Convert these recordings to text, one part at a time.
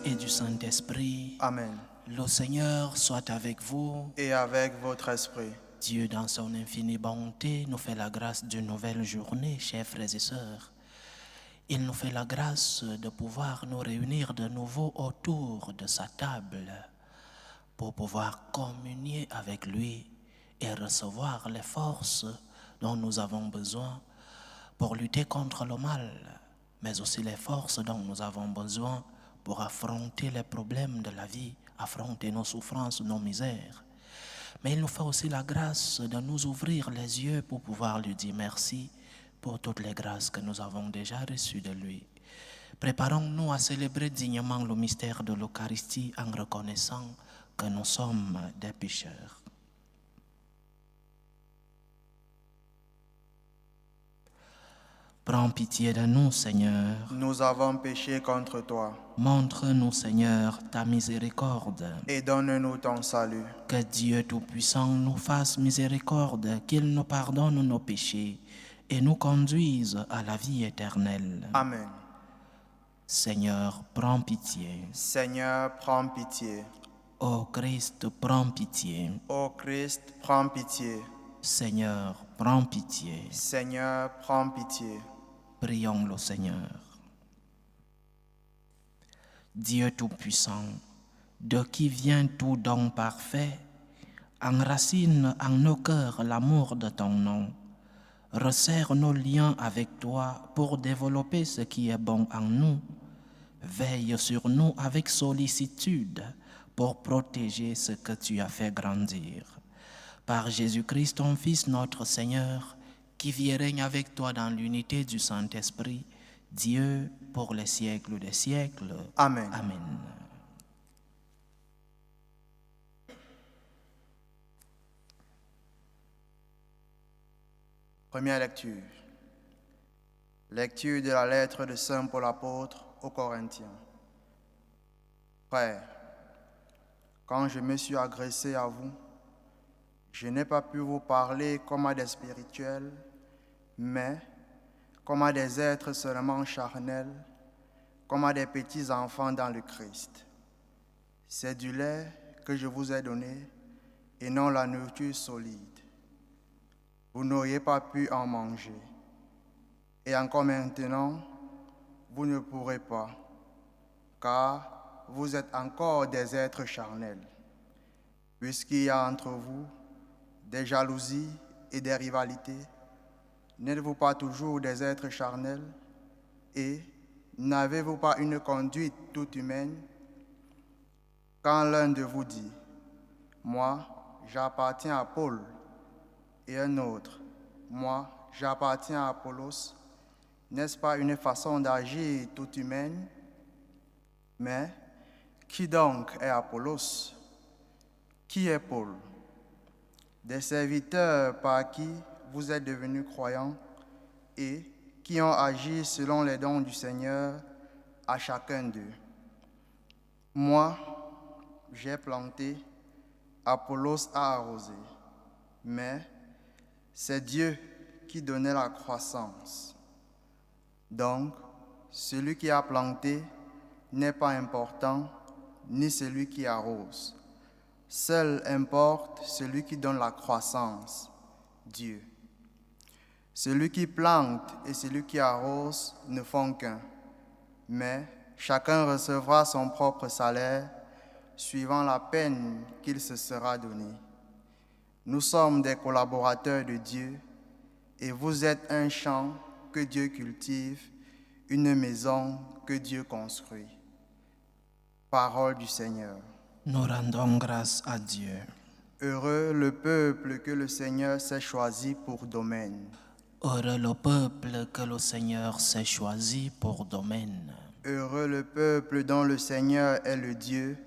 et du Saint-Esprit. Amen. Le Seigneur soit avec vous. Et avec votre esprit. Dieu, dans son infinie bonté, nous fait la grâce d'une nouvelle journée, chers frères et sœurs. Il nous fait la grâce de pouvoir nous réunir de nouveau autour de sa table pour pouvoir communier avec lui et recevoir les forces dont nous avons besoin pour lutter contre le mal, mais aussi les forces dont nous avons besoin pour affronter les problèmes de la vie, affronter nos souffrances, nos misères. Mais il nous fait aussi la grâce de nous ouvrir les yeux pour pouvoir lui dire merci pour toutes les grâces que nous avons déjà reçues de lui. Préparons-nous à célébrer dignement le mystère de l'Eucharistie en reconnaissant que nous sommes des pécheurs. Prends pitié de nous, Seigneur. Nous avons péché contre toi. Montre-nous, Seigneur, ta miséricorde. Et donne-nous ton salut. Que Dieu Tout-Puissant nous fasse miséricorde, qu'il nous pardonne nos péchés et nous conduise à la vie éternelle. Amen. Seigneur, prends pitié. Seigneur, prends pitié. Ô Christ, prends pitié. Ô Christ, prends pitié. Seigneur, prends pitié. Seigneur, prends pitié. Prions le Seigneur. Dieu Tout-Puissant, de qui vient tout don parfait, enracine en nos cœurs l'amour de ton nom. Resserre nos liens avec toi pour développer ce qui est bon en nous. Veille sur nous avec sollicitude pour protéger ce que tu as fait grandir. Par Jésus-Christ, ton Fils, notre Seigneur, qui vit et règne avec toi dans l'unité du Saint-Esprit, Dieu pour les siècles des siècles. Amen. Amen. Première lecture. Lecture de la lettre de Saint Paul apôtre aux Corinthiens. Frères, quand je me suis adressé à vous, je n'ai pas pu vous parler comme à des spirituels, mais comme à des êtres seulement charnels, comme à des petits enfants dans le Christ. C'est du lait que je vous ai donné et non la nourriture solide. Vous n'auriez pas pu en manger. Et encore maintenant, vous ne pourrez pas, car vous êtes encore des êtres charnels, puisqu'il y a entre vous des jalousies et des rivalités. N'êtes-vous pas toujours des êtres charnels? Et n'avez-vous pas une conduite toute humaine? Quand l'un de vous dit « Moi, j'appartiens à Paul » et un autre « Moi, j'appartiens à Apollos », n'est-ce pas une façon d'agir toute humaine? Mais qui donc est Apollos? Qui est Paul? Des serviteurs par qui vous êtes devenus croyants et qui ont agi selon les dons du Seigneur à chacun d'eux. Moi, j'ai planté, Apollos a arrosé, mais c'est Dieu qui donnait la croissance. Donc, celui qui a planté n'est pas important, ni celui qui arrose. Seul importe celui qui donne la croissance, Dieu. Celui qui plante et celui qui arrose ne font qu'un, mais chacun recevra son propre salaire suivant la peine qu'il se sera donné. Nous sommes des collaborateurs de Dieu et vous êtes un champ que Dieu cultive, une maison que Dieu construit. Parole du Seigneur. Nous rendons grâce à Dieu. Heureux le peuple que le Seigneur s'est choisi pour domaine. Heureux le peuple que le Seigneur s'est choisi pour domaine. Heureux le peuple dont le Seigneur est le Dieu.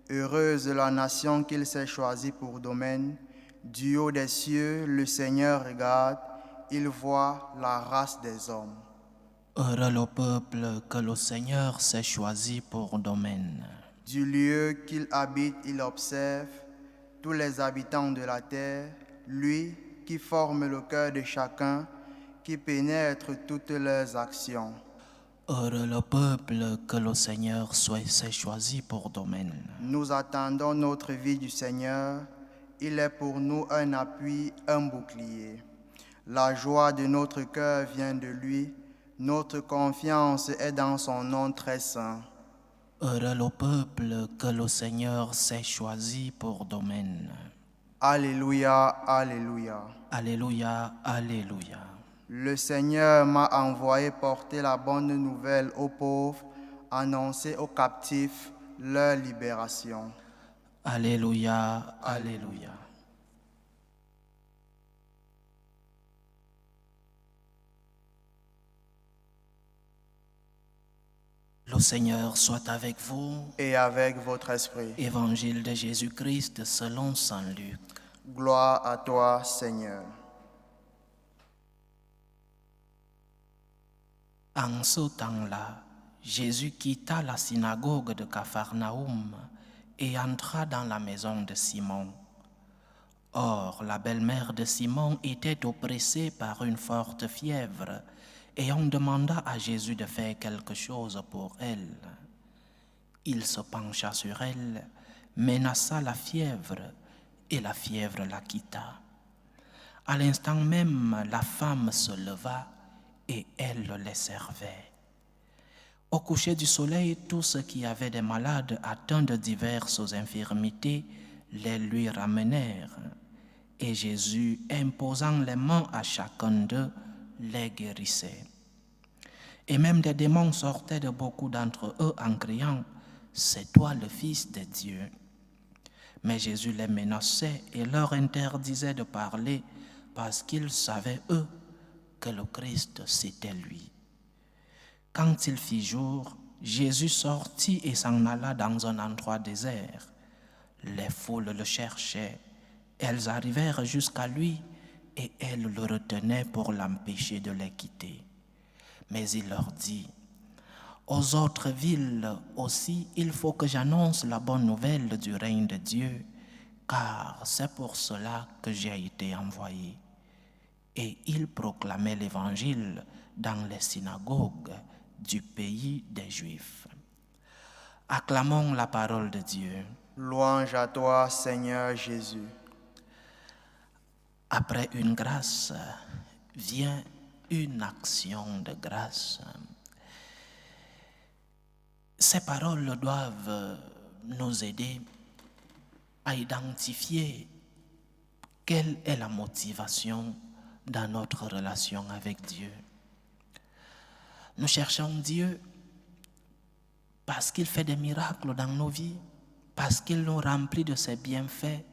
Heureuse la nation qu'il s'est choisie pour domaine. Du haut des cieux, le Seigneur regarde, il voit la race des hommes. Heureux le peuple que le Seigneur s'est choisi pour domaine. Du lieu qu'il habite, il observe tous les habitants de la terre, lui qui forme le cœur de chacun, qui pénètre toutes leurs actions. Heureux le peuple que le Seigneur s'est choisi pour domaine. Nous attendons notre vie du Seigneur. Il est pour nous un appui, un bouclier. La joie de notre cœur vient de lui. Notre confiance est dans son nom très saint. Heureux le peuple que le Seigneur s'est choisi pour domaine. Alléluia, alléluia. Alléluia, alléluia. Le Seigneur m'a envoyé porter la bonne nouvelle aux pauvres, annoncer aux captifs leur libération. Alléluia, alléluia. Le Seigneur soit avec vous. Et avec votre esprit. Évangile de Jésus-Christ selon saint Luc. Gloire à toi, Seigneur. En ce temps-là, Jésus quitta la synagogue de Capharnaüm et entra dans la maison de Simon. Or, la belle-mère de Simon était oppressée par une forte fièvre, et on demanda à Jésus de faire quelque chose pour elle. Il se pencha sur elle, menaça la fièvre, et la fièvre la quitta. À l'instant même, la femme se leva, et elle les servait. Au coucher du soleil, tous ceux qui avaient des malades atteints de diverses infirmités les lui ramenèrent. Et Jésus, imposant les mains à chacun d'eux, les guérissait. Et même des démons sortaient de beaucoup d'entre eux en criant « C'est toi le Fils de Dieu ». Mais Jésus les menaçait et leur interdisait de parler parce qu'ils savaient, eux, que le Christ, c'était lui. Quand il fit jour, Jésus sortit et s'en alla dans un endroit désert. Les foules le cherchaient. Elles arrivèrent jusqu'à lui et elles le retenaient pour l'empêcher de les quitter. Mais il leur dit, « Aux autres villes aussi, il faut que j'annonce la bonne nouvelle du règne de Dieu, car c'est pour cela que j'ai été envoyé. » Et il proclamait l'évangile dans les synagogues du pays des Juifs. Acclamons la parole de Dieu. Louange à toi, Seigneur Jésus. Après une grâce vient une action de grâce. Ces paroles doivent nous aider à identifier quelle est la motivation dans notre relation avec Dieu. Nous cherchons Dieu parce qu'il fait des miracles dans nos vies, parce qu'il nous remplit de ses bienfaits.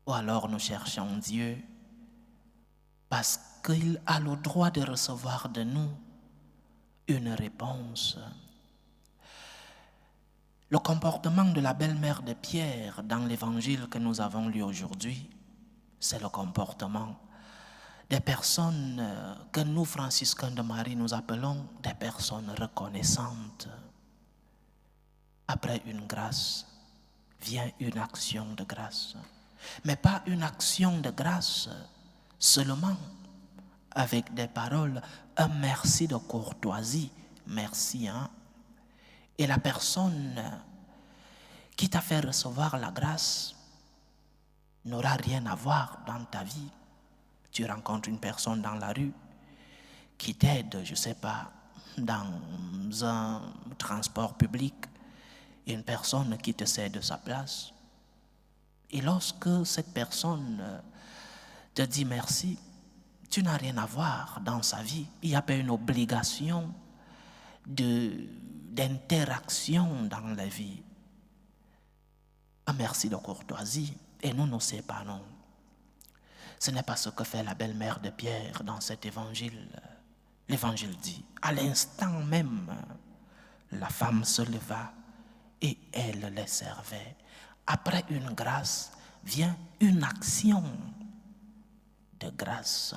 Ou alors nous cherchons Dieu parce qu'il a le droit de recevoir de nous une réponse. Le comportement de la belle-mère de Pierre dans l'évangile que nous avons lu aujourd'hui, c'est le comportement des personnes que nous, franciscains de Marie, nous appelons des personnes reconnaissantes. Après une grâce, vient une action de grâce. Mais pas une action de grâce seulement avec des paroles, un merci de courtoisie, merci, hein? Et la personne qui t'a fait recevoir la grâce n'aura rien à voir dans ta vie. Tu rencontres une personne dans la rue qui t'aide, je ne sais pas, dans un transport public, une personne qui te cède sa place. Et lorsque cette personne te dit merci, tu n'as rien à voir dans sa vie. Il n'y a pas une obligation d'interaction dans la vie. Un merci de courtoisie, et nous nous séparons. Ce n'est pas ce que fait la belle-mère de Pierre dans cet évangile. L'évangile dit, à l'instant même, la femme se leva et elle les servait. Après une grâce, vient une action de grâce,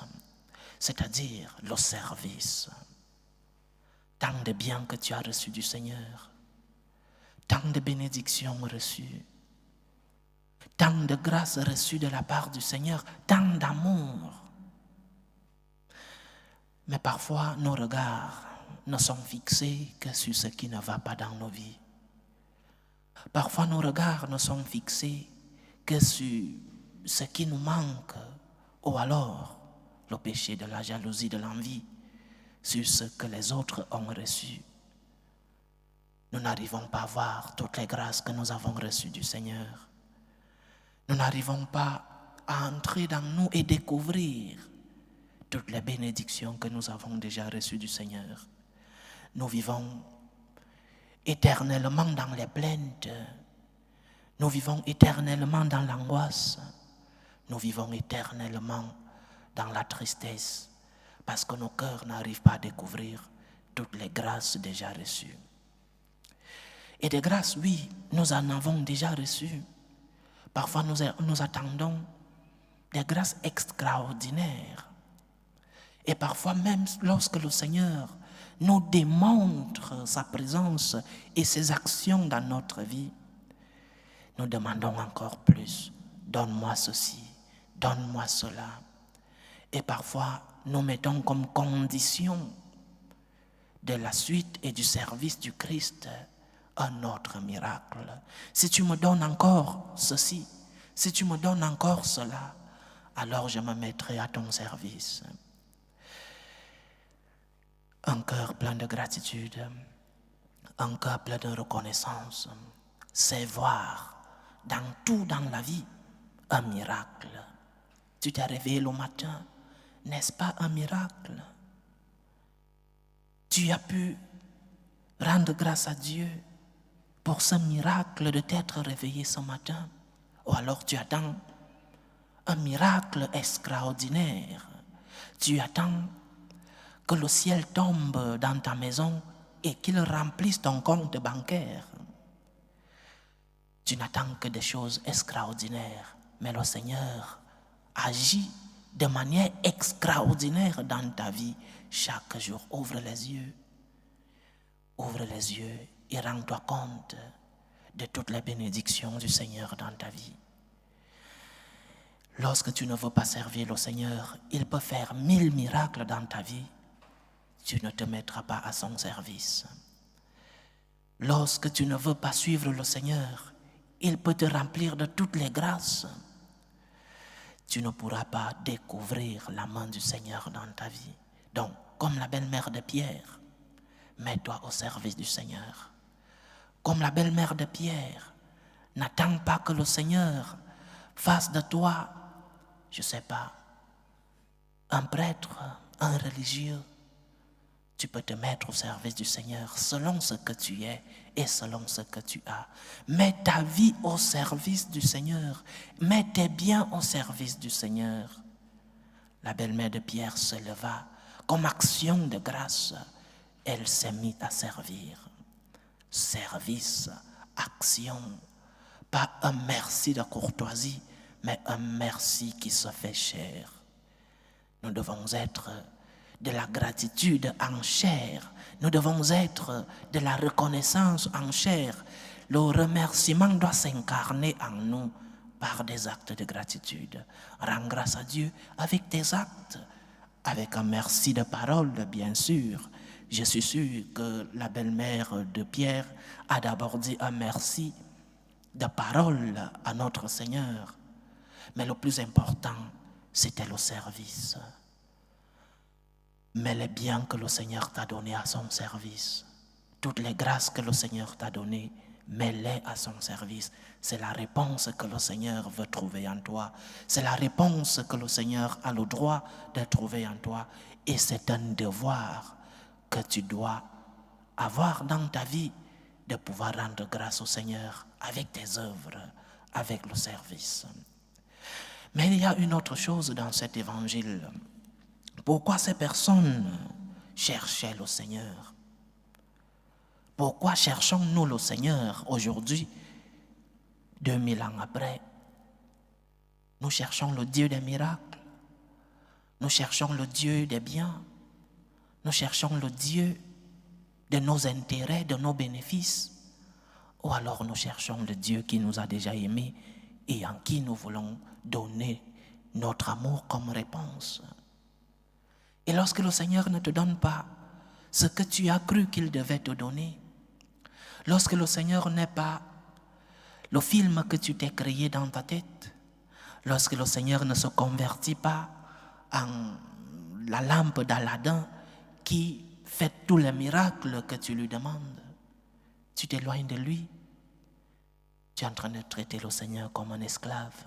c'est-à-dire le service. Tant de biens que tu as reçus du Seigneur, tant de bénédictions reçues, tant de grâces reçues de la part du Seigneur, tant d'amour. Mais parfois, nos regards ne sont fixés que sur ce qui ne va pas dans nos vies. Parfois, nos regards ne sont fixés que sur ce qui nous manque, ou alors le péché de la jalousie, de l'envie, sur ce que les autres ont reçu. Nous n'arrivons pas à voir toutes les grâces que nous avons reçues du Seigneur. Nous n'arrivons pas à entrer dans nous et découvrir toutes les bénédictions que nous avons déjà reçues du Seigneur. Nous vivons éternellement dans les plaintes. Nous vivons éternellement dans l'angoisse. Nous vivons éternellement dans la tristesse parce que nos cœurs n'arrivent pas à découvrir toutes les grâces déjà reçues. Et des grâces, oui, nous en avons déjà reçues. Parfois, nous attendons des grâces extraordinaires. Et parfois, même lorsque le Seigneur nous démontre sa présence et ses actions dans notre vie, nous demandons encore plus. Donne-moi ceci, donne-moi cela. Et parfois, nous mettons comme condition de la suite et du service du Christ un autre miracle. Si tu me donnes encore ceci, si tu me donnes encore cela, alors je me mettrai à ton service. Un cœur plein de gratitude, un cœur plein de reconnaissance, c'est voir dans tout dans la vie un miracle. Tu t'es réveillé le matin, n'est-ce pas un miracle? Tu as pu rendre grâce à Dieu pour ce miracle de t'être réveillé ce matin. Ou alors tu attends un miracle extraordinaire. Tu attends que le ciel tombe dans ta maison et qu'il remplisse ton compte bancaire. Tu n'attends que des choses extraordinaires, mais le Seigneur agit de manière extraordinaire dans ta vie chaque jour. Ouvre les yeux et rends-toi compte de toutes les bénédictions du Seigneur dans ta vie. Lorsque tu ne veux pas servir le Seigneur, il peut faire 1000 miracles dans ta vie. Tu ne te mettras pas à son service. Lorsque tu ne veux pas suivre le Seigneur, il peut te remplir de toutes les grâces. Tu ne pourras pas découvrir la main du Seigneur dans ta vie. Donc, comme la belle-mère de Pierre, mets-toi au service du Seigneur. Comme la belle-mère de Pierre, n'attends pas que le Seigneur fasse de toi, je ne sais pas, un prêtre, un religieux. Tu peux te mettre au service du Seigneur selon ce que tu es et selon ce que tu as. Mets ta vie au service du Seigneur. Mets tes biens au service du Seigneur. La belle-mère de Pierre se leva. Comme action de grâce, elle s'est mise à servir. Service, action. Pas un merci de courtoisie, mais un merci qui se fait chair. Nous devons être de la gratitude en chair. Nous devons être de la reconnaissance en chair. Le remerciement doit s'incarner en nous par des actes de gratitude. Rends grâce à Dieu avec tes actes, avec un merci de parole, bien sûr. Je suis sûr que la belle-mère de Pierre a d'abord dit un merci de parole à notre Seigneur. Mais le plus important, c'était le service. Mets les biens que le Seigneur t'a donnés à son service. Toutes les grâces que le Seigneur t'a données, mets-les à son service. C'est la réponse que le Seigneur veut trouver en toi. C'est la réponse que le Seigneur a le droit de trouver en toi. Et c'est un devoir que tu dois avoir dans ta vie, de pouvoir rendre grâce au Seigneur avec tes œuvres, avec le service. Mais il y a une autre chose dans cet évangile. Pourquoi ces personnes cherchaient le Seigneur? Pourquoi cherchons-nous le Seigneur aujourd'hui, 2000 ans après? Nous cherchons le Dieu des miracles. Nous cherchons le Dieu des biens. Nous cherchons le Dieu de nos intérêts, de nos bénéfices. Ou alors nous cherchons le Dieu qui nous a déjà aimés et en qui nous voulons donner notre amour comme réponse. Et lorsque le Seigneur ne te donne pas ce que tu as cru qu'il devait te donner. Lorsque le Seigneur n'est pas le film que tu t'es créé dans ta tête, lorsque le Seigneur ne se convertit pas en la lampe d'Aladin qui fait tous les miracles que tu lui demandes, tu t'éloignes de lui. Tu es en train de traiter le Seigneur comme un esclave.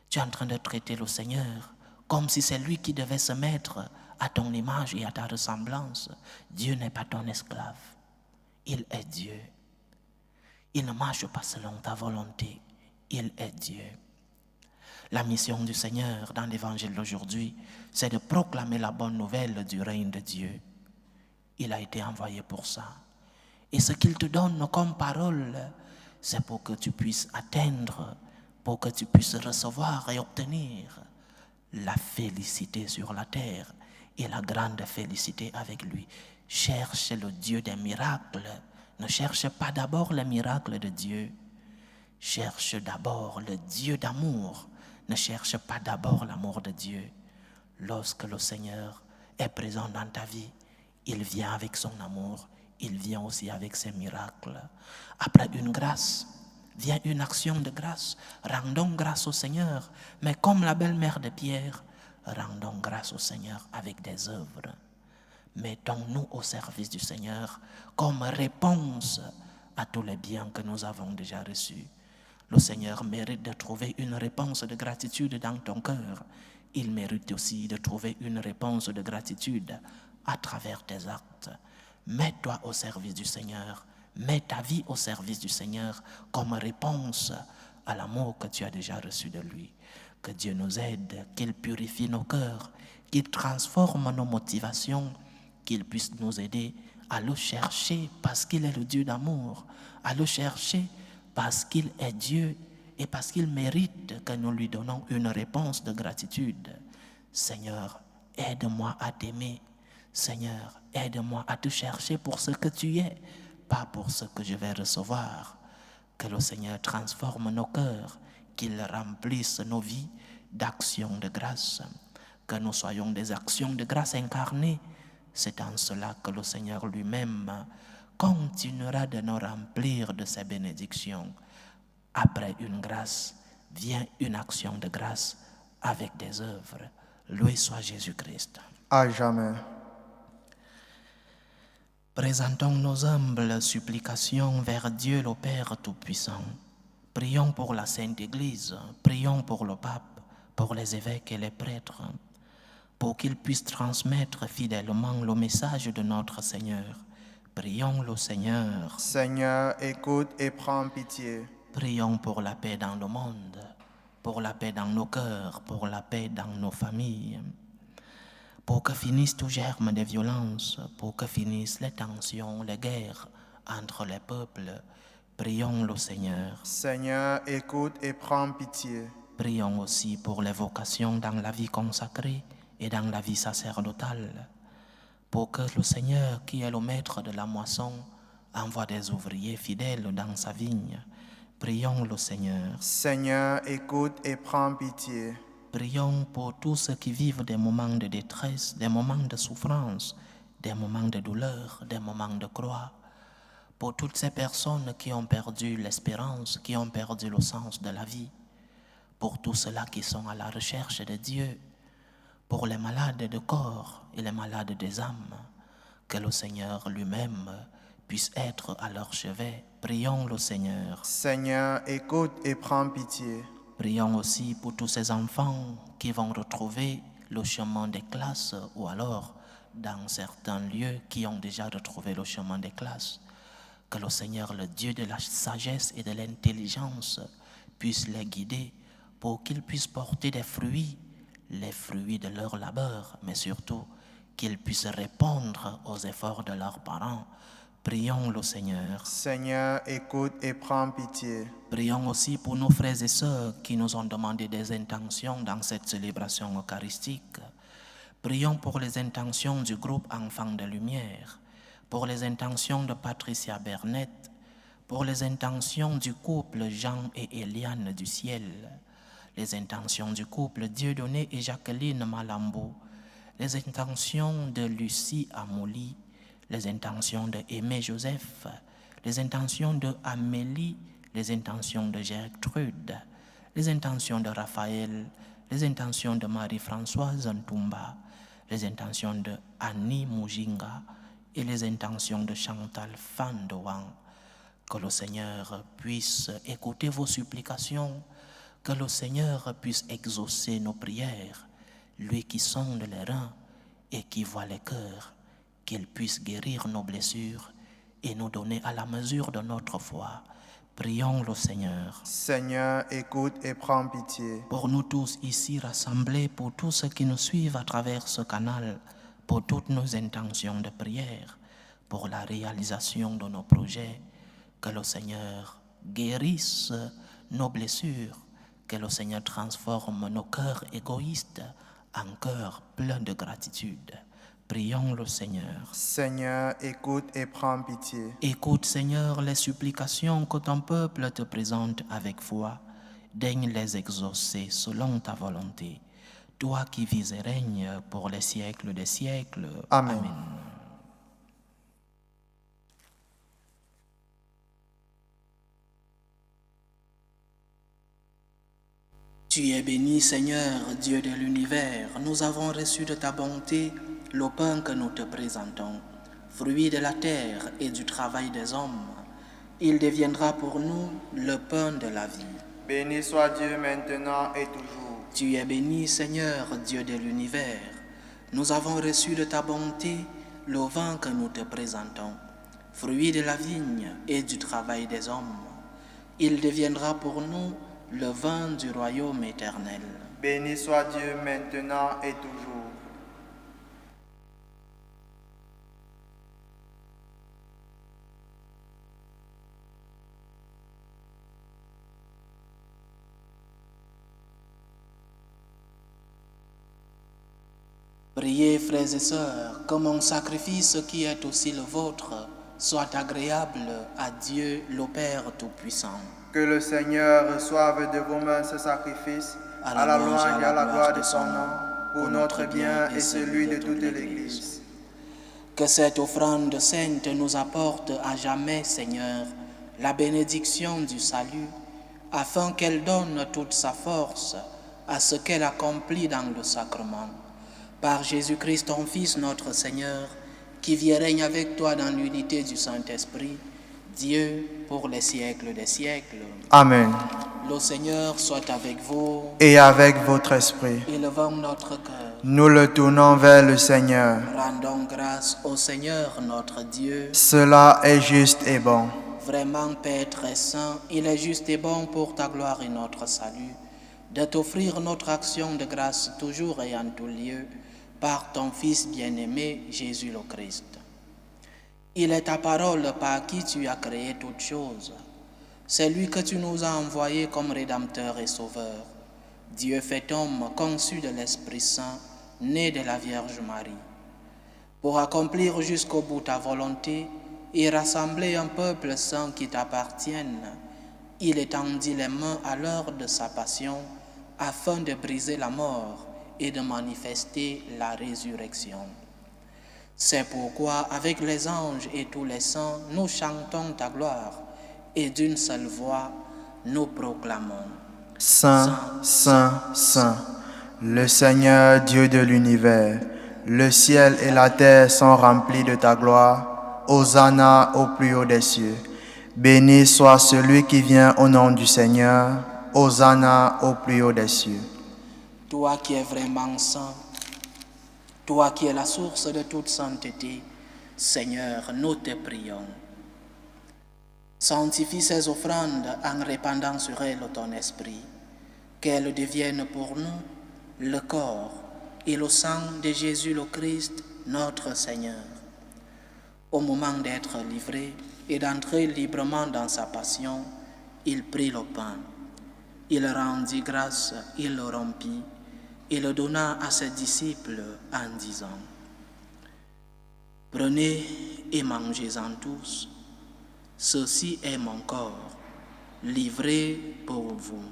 Tu es en train de traiter le Seigneur comme si c'est lui qui devait se mettre à ton image et à ta ressemblance. Dieu n'est pas ton esclave. Il est Dieu. Il ne marche pas selon ta volonté. Il est Dieu. La mission du Seigneur dans l'évangile d'aujourd'hui, c'est de proclamer la bonne nouvelle du règne de Dieu. Il a été envoyé pour ça. Et ce qu'il te donne comme parole, c'est pour que tu puisses atteindre, pour que tu puisses recevoir et obtenir la félicité sur la terre et la grande félicité avec lui. Cherche le Dieu des miracles. Ne cherche pas d'abord les miracles de Dieu. Cherche d'abord le Dieu d'amour. Ne cherche pas d'abord l'amour de Dieu. Lorsque le Seigneur est présent dans ta vie, il vient avec son amour. Il vient aussi avec ses miracles. Après une grâce, vient une action de grâce. Rendons grâce au Seigneur. Mais comme la belle-mère de Pierre, rendons grâce au Seigneur avec des œuvres. Mettons-nous au service du Seigneur comme réponse à tous les biens que nous avons déjà reçus. Le Seigneur mérite de trouver une réponse de gratitude dans ton cœur. Il mérite aussi de trouver une réponse de gratitude à travers tes actes. Mets-toi au service du Seigneur. Mets ta vie au service du Seigneur comme réponse à l'amour que tu as déjà reçu de lui. Que Dieu nous aide, qu'il purifie nos cœurs, qu'il transforme nos motivations, qu'il puisse nous aider à le chercher parce qu'il est le Dieu d'amour, à le chercher parce qu'il est Dieu et parce qu'il mérite que nous lui donnons une réponse de gratitude. Seigneur, aide-moi à t'aimer. Seigneur, aide-moi à te chercher pour ce que tu es, pas pour ce que je vais recevoir. Que le Seigneur transforme nos cœurs, qu'il remplisse nos vies d'actions de grâce, que nous soyons des actions de grâce incarnées. C'est en cela que le Seigneur lui-même continuera de nous remplir de ses bénédictions. Après une grâce, vient une action de grâce avec des œuvres. Loué soit Jésus-Christ. À jamais. Présentons nos humbles supplications vers Dieu le Père Tout-Puissant. Prions pour la Sainte Église, prions pour le pape, pour les évêques et les prêtres, pour qu'ils puissent transmettre fidèlement le message de notre Seigneur. Prions le Seigneur. Seigneur, écoute et prends pitié. Prions pour la paix dans le monde, pour la paix dans nos cœurs, pour la paix dans nos familles, pour que finissent tout germe de violence, pour que finissent les tensions, les guerres entre les peuples. Prions le Seigneur. Seigneur, écoute et prends pitié. Prions aussi pour les vocations dans la vie consacrée et dans la vie sacerdotale, pour que le Seigneur, qui est le maître de la moisson, envoie des ouvriers fidèles dans sa vigne. Prions le Seigneur. Seigneur, écoute et prends pitié. Prions pour tous ceux qui vivent des moments de détresse, des moments de souffrance, des moments de douleur, des moments de croix. Pour toutes ces personnes qui ont perdu l'espérance, qui ont perdu le sens de la vie. Pour tous ceux-là qui sont à la recherche de Dieu. Pour les malades de corps et les malades des âmes. Que le Seigneur lui-même puisse être à leur chevet. Prions le Seigneur. Seigneur, écoute et prends pitié. Prions aussi pour tous ces enfants qui vont retrouver le chemin des classes ou alors dans certains lieux qui ont déjà retrouvé le chemin des classes. Que le Seigneur, le Dieu de la sagesse et de l'intelligence, puisse les guider pour qu'ils puissent porter des fruits, les fruits de leur labeur, mais surtout qu'ils puissent répondre aux efforts de leurs parents. Prions le Seigneur. Seigneur, écoute et prends pitié. Prions aussi pour nos frères et sœurs qui nous ont demandé des intentions dans cette célébration eucharistique. Prions pour les intentions du groupe Enfants de Lumière, pour les intentions de Patricia Bernette, pour les intentions du couple Jean et Eliane du ciel, les intentions du couple Dieudonné et Jacqueline Malambou, les intentions de Lucie Amouli, les intentions de Aimé Joseph, les intentions de Amélie, les intentions de Gertrude, les intentions de Raphaël, les intentions de Marie-Françoise Ntumba, les intentions de Annie Mujinga et les intentions de Chantal Fandouan. Que le Seigneur puisse écouter vos supplications, que le Seigneur puisse exaucer nos prières, lui qui sonde les reins et qui voit les cœurs, qu'il puisse guérir nos blessures et nous donner à la mesure de notre foi. Prions le Seigneur. Seigneur, écoute et prends pitié. Pour nous tous ici rassemblés, pour tous ceux qui nous suivent à travers ce canal, pour toutes nos intentions de prière, pour la réalisation de nos projets, que le Seigneur guérisse nos blessures, que le Seigneur transforme nos cœurs égoïstes en cœurs pleins de gratitude. Prions le Seigneur. Seigneur, écoute et prends pitié. Écoute, Seigneur, les supplications que ton peuple te présente avec foi. Daigne les exaucer selon ta volonté. Toi qui vis et règnes pour les siècles des siècles. Amen. Amen. Tu es béni, Seigneur, Dieu de l'univers. Nous avons reçu de ta bonté le pain que nous te présentons, fruit de la terre et du travail des hommes. Il deviendra pour nous le pain de la vie. Béni soit Dieu maintenant et toujours. Tu es béni, Seigneur, Dieu de l'univers. Nous avons reçu de ta bonté le vin que nous te présentons, fruit de la vigne et du travail des hommes. Il deviendra pour nous le vin du royaume éternel. Béni soit Dieu maintenant et toujours. Priez, frères et sœurs, que mon sacrifice qui est aussi le vôtre soit agréable à Dieu, le Père Tout-Puissant. Que le Seigneur reçoive de vos mains ce sacrifice, à la louange et à la gloire de son nom, pour notre bien et celui de toute l'Église. Que cette offrande sainte nous apporte à jamais, Seigneur, la bénédiction du salut, afin qu'elle donne toute sa force à ce qu'elle accomplit dans le sacrement. Par Jésus-Christ, ton Fils, notre Seigneur, qui vit et règne avec toi dans l'unité du Saint-Esprit, Dieu pour les siècles des siècles. Amen. Le Seigneur soit avec vous. Et avec votre esprit. Élevons notre cœur. Nous le tournons vers le Seigneur. Rendons grâce au Seigneur notre Dieu. Cela est juste et bon. Vraiment, Père très saint, il est juste et bon pour ta gloire et notre salut, de t'offrir notre action de grâce toujours et en tout lieu, par ton Fils bien-aimé, Jésus le Christ. Il est ta parole par qui tu as créé toutes choses. C'est lui que tu nous as envoyé comme Rédempteur et Sauveur. Dieu fait homme, conçu de l'Esprit Saint, né de la Vierge Marie. Pour accomplir jusqu'au bout ta volonté et rassembler un peuple saint qui t'appartienne, il étendit les mains à l'heure de sa passion afin de briser la mort et de manifester la résurrection. C'est pourquoi, avec les anges et tous les saints, nous chantons ta gloire et d'une seule voix, nous proclamons. Saint, Saint, Saint, le Seigneur Dieu de l'univers, le ciel et la terre sont remplis de ta gloire. Hosanna au plus haut des cieux. Béni soit celui qui vient au nom du Seigneur. Hosanna au plus haut des cieux. Toi qui es vraiment saint, toi qui es la source de toute sainteté, Seigneur, nous te prions. Sanctifie ces offrandes en répandant sur elles ton esprit, qu'elles deviennent pour nous le corps et le sang de Jésus le Christ, notre Seigneur. Au moment d'être livré et d'entrer librement dans sa passion, il prit le pain. Il rendit grâce, il le rompit et le donna à ses disciples en disant : « Prenez et mangez-en tous, ceci est mon corps, livré pour vous. »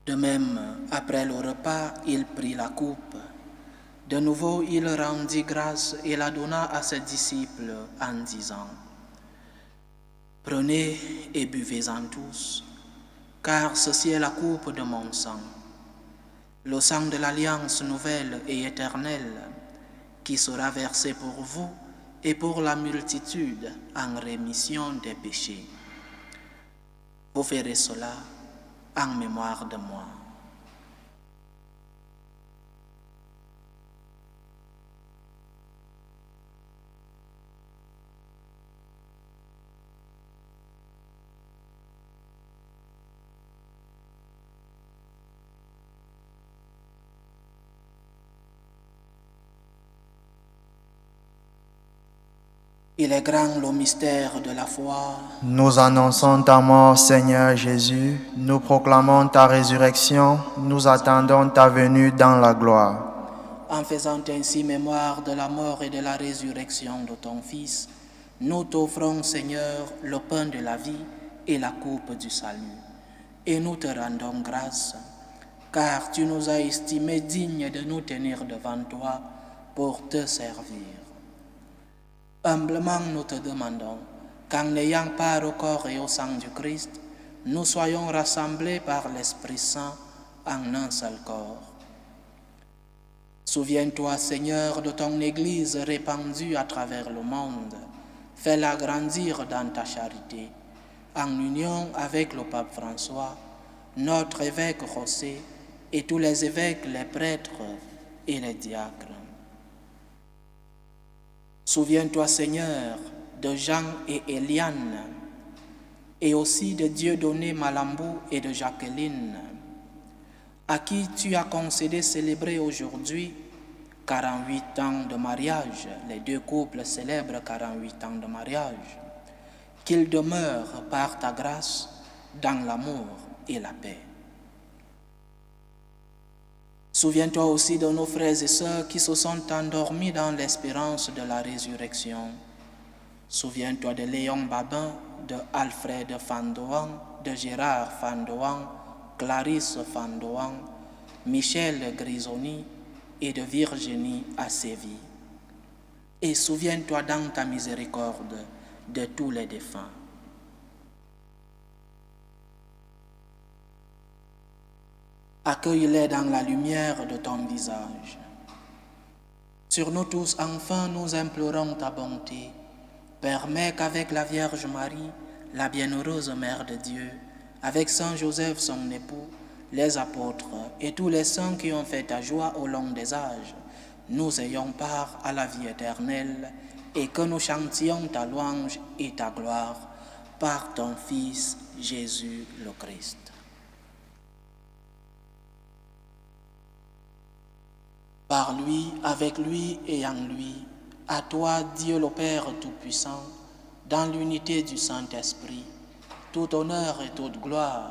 De même, après le repas, il prit la coupe. De nouveau, il rendit grâce et la donna à ses disciples en disant: « Prenez et buvez-en tous, car ceci est la coupe de mon sang, le sang de l'alliance nouvelle et éternelle, qui sera versé pour vous et pour la multitude en rémission des péchés. Vous ferez cela en mémoire de moi. » Il est grand le mystère de la foi. Nous annonçons ta mort, Seigneur Jésus. Nous proclamons ta résurrection. Nous attendons ta venue dans la gloire. En faisant ainsi mémoire de la mort et de la résurrection de ton Fils, nous t'offrons, Seigneur, le pain de la vie et la coupe du salut. Et nous te rendons grâce, car tu nous as estimés dignes de nous tenir devant toi pour te servir. Humblement, nous te demandons qu'en n'ayant part au corps et au sang du Christ, nous soyons rassemblés par l'Esprit Saint en un seul corps. Souviens-toi, Seigneur, de ton Église répandue à travers le monde. Fais-la grandir dans ta charité, en union avec le pape François, notre évêque José et tous les évêques, les prêtres et les diacres. Souviens-toi, Seigneur, de Jean et Eliane, et aussi de Dieudonné Malambou et de Jacqueline, à qui tu as concédé célébrer aujourd'hui 48 ans de mariage. Les deux couples célèbrent 48 ans de mariage. Qu'ils demeurent par ta grâce dans l'amour et la paix. Souviens-toi aussi de nos frères et sœurs qui se sont endormis dans l'espérance de la résurrection. Souviens-toi de Léon Babin, de Alfred Fandoan, de Gérard Fandoan, Clarisse Fandoan, Michel Grisoni et de Virginie à Séville. Et souviens-toi dans ta miséricorde de tous les défunts. Accueille-les dans la lumière de ton visage. Sur nous tous, enfin, nous implorons ta bonté. Permets qu'avec la Vierge Marie, la bienheureuse Mère de Dieu, avec Saint Joseph, son époux, les apôtres et tous les saints qui ont fait ta joie au long des âges, nous ayons part à la vie éternelle et que nous chantions ta louange et ta gloire par ton Fils Jésus le Christ. Par lui, avec lui et en lui, à toi, Dieu le Père Tout-Puissant, dans l'unité du Saint-Esprit, tout honneur et toute gloire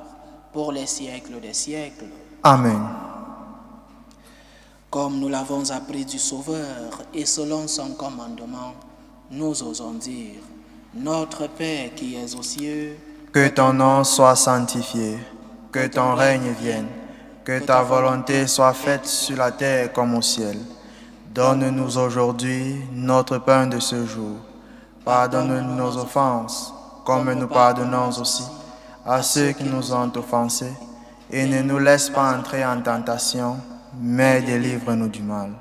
pour les siècles des siècles. Amen. Comme nous l'avons appris du Sauveur et selon son commandement, nous osons dire: Notre Père qui es aux cieux, que ton nom soit sanctifié, que ton règne vienne. Que ta volonté soit faite sur la terre comme au ciel. Donne-nous aujourd'hui notre pain de ce jour. Pardonne-nous nos offenses, comme nous pardonnons aussi à ceux qui nous ont offensés. Et ne nous laisse pas entrer en tentation, mais délivre-nous du mal.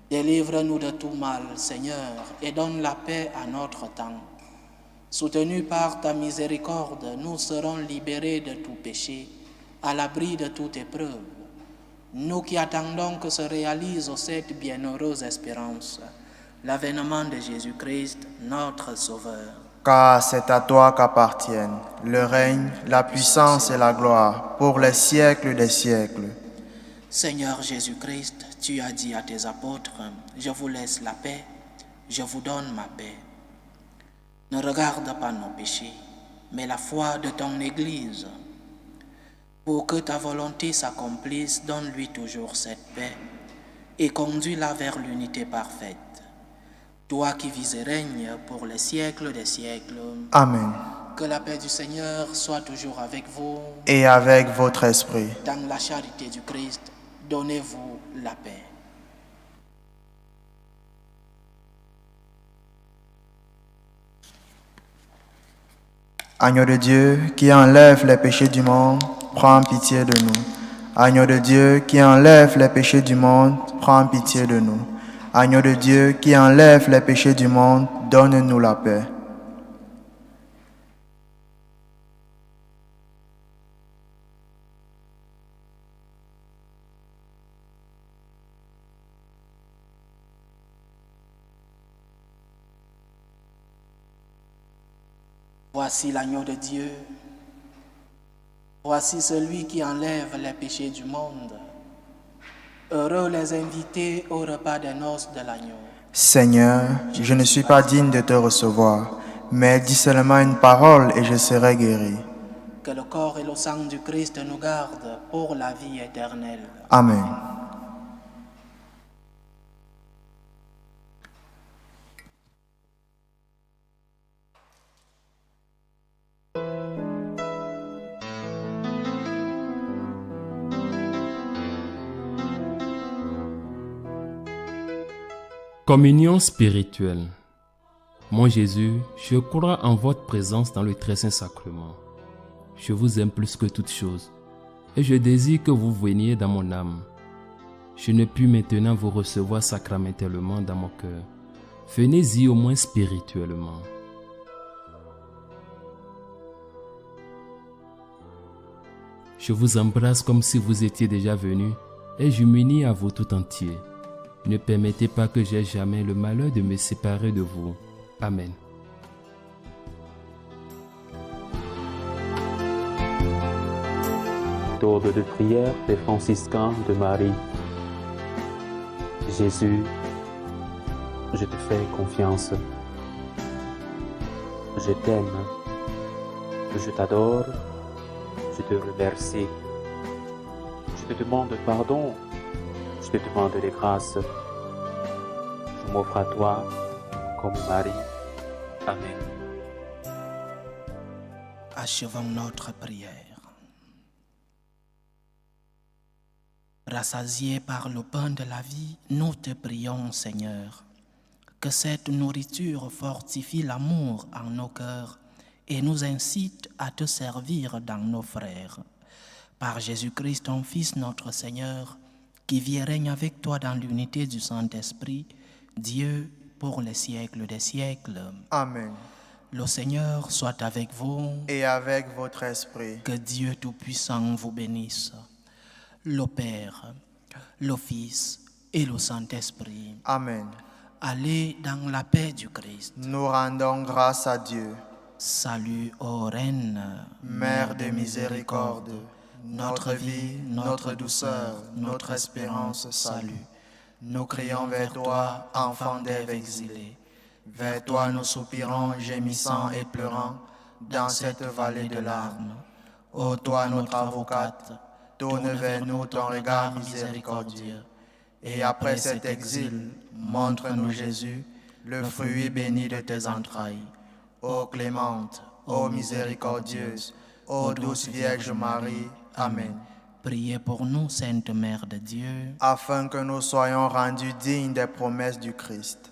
Délivre-nous de tout mal, Seigneur, et donne la paix à notre temps. Soutenus par ta miséricorde, nous serons libérés de tout péché, à l'abri de toute épreuve, nous qui attendons que se réalise cette bienheureuse espérance, l'avènement de Jésus-Christ, notre Sauveur. Car c'est à toi qu'appartiennent le règne, la puissance et la gloire pour les siècles des siècles. Seigneur Jésus-Christ, tu as dit à tes apôtres: je vous laisse la paix, je vous donne ma paix. Ne regarde pas nos péchés, mais la foi de ton Église. Pour que ta volonté s'accomplisse, donne-lui toujours cette paix et conduis-la vers l'unité parfaite. Toi qui vis et règnes pour les siècles des siècles. Amen. Que la paix du Seigneur soit toujours avec vous. Et avec votre esprit. Dans la charité du Christ, donnez-vous la paix. Agneau de Dieu qui enlève les péchés du monde, prends pitié de nous. Agneau de Dieu qui enlève les péchés du monde, prends pitié de nous. Agneau de Dieu qui enlève les péchés du monde, donne-nous la paix. Voici l'agneau de Dieu. Voici celui qui enlève les péchés du monde. Heureux les invités au repas des noces de l'agneau. Seigneur, je ne suis pas digne de te recevoir, mais dis seulement une parole et je serai guéri. Que le corps et le sang du Christ nous gardent pour la vie éternelle. Amen. Communion spirituelle. Mon Jésus, je crois en votre présence dans le très saint sacrement. Je vous aime plus que toute chose et je désire que vous veniez dans mon âme. Je ne puis maintenant vous recevoir sacramentellement dans mon cœur. Venez-y au moins spirituellement. Je vous embrasse comme si vous étiez déjà venu et je m'unis à vous tout entier. Ne permettez pas que j'aie jamais le malheur de me séparer de vous. Amen. Méthode de prière des franciscains de Marie. Jésus, je te fais confiance. Je t'aime. Je t'adore. Je te remercie. Je te demande pardon. Je te demande des grâces. Je m'offre à toi comme Marie. Amen. Achevons notre prière. Rassasiés par le pain de la vie, nous te prions, Seigneur, que cette nourriture fortifie l'amour en nos cœurs et nous incite à te servir dans nos frères. Par Jésus-Christ, ton Fils, notre Seigneur, qui vit et règne avec toi dans l'unité du Saint-Esprit, Dieu, pour les siècles des siècles. Amen. Le Seigneur soit avec vous. Et avec votre esprit. Que Dieu Tout-Puissant vous bénisse, le Père, le Fils et le Saint-Esprit. Amen. Allez dans la paix du Christ. Nous rendons grâce à Dieu. Salut, ô Reine, Mère de miséricorde, notre vie, notre douceur, notre espérance, salut. Nous crions vers toi, enfant d'Ève exilée. Vers toi nous soupirons, gémissant et pleurant, dans cette vallée de larmes. Ô toi, notre avocate, tourne vers nous ton regard miséricordieux. Et après cet exil, montre-nous Jésus, le fruit béni de tes entrailles. Ô clémente, ô miséricordieuse, ô douce Vierge Marie. Amen. Priez pour nous, Sainte Mère de Dieu, Afin que nous soyons rendus dignes des promesses du Christ.